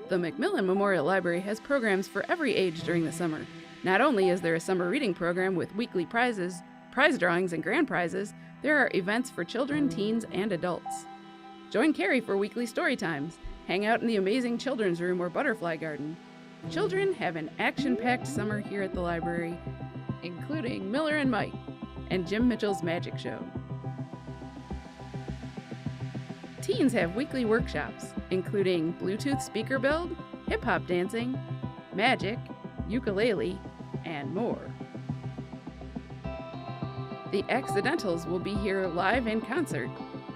The Mcmillan Memorial Library has programs for every age during the summer. Not only is there a summer reading program with weekly prizes, prize drawings, and grand prizes, there are events for children, teens, and adults. Join Carrie for weekly story times. Hang out in the amazing children's room or butterfly garden. Children have an action-packed summer here at the library, including Miller and Mike and Jim Mitchell's Magic Show. Teens have weekly workshops, including Bluetooth speaker build, hip-hop dancing, magic, ukulele, and more. The Accidentals will be here live in concert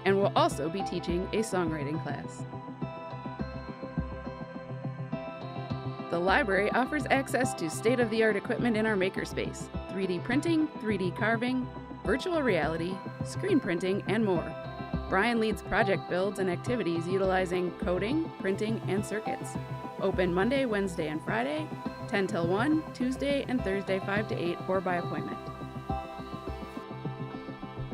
and will also be teaching a songwriting class. The library offers access to state-of-the-art equipment in our makerspace: 3D printing, 3D carving, virtual reality, screen printing, and more. Brian leads project builds and activities utilizing coding, printing, and circuits. Open Monday, Wednesday, and Friday, 10 till 1, Tuesday and Thursday 5 to 8, or by appointment.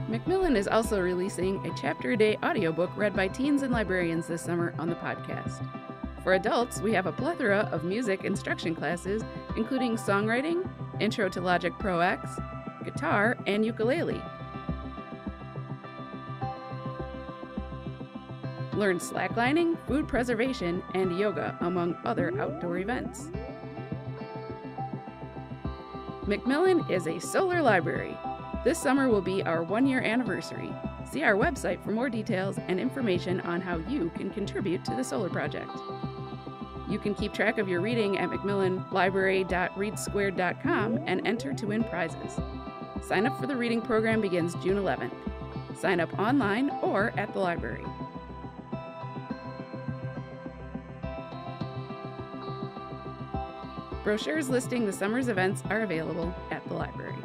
Mcmillan is also releasing a chapter-a-day audiobook read by teens and librarians this summer on the podcast. For adults, we have a plethora of music instruction classes, including songwriting, Intro to Logic Pro X, guitar, and ukulele. Learn slacklining, food preservation, and yoga, among other outdoor events. Mcmillan is a solar library. This summer will be our 1-year anniversary. See our website for more details and information on how you can contribute to the solar project. You can keep track of your reading at mcmillanlibrary.readsquared.com and enter to win prizes. Sign up for the reading program begins June 11th. Sign up online or at the library. Brochures listing the summer's events are available at the library.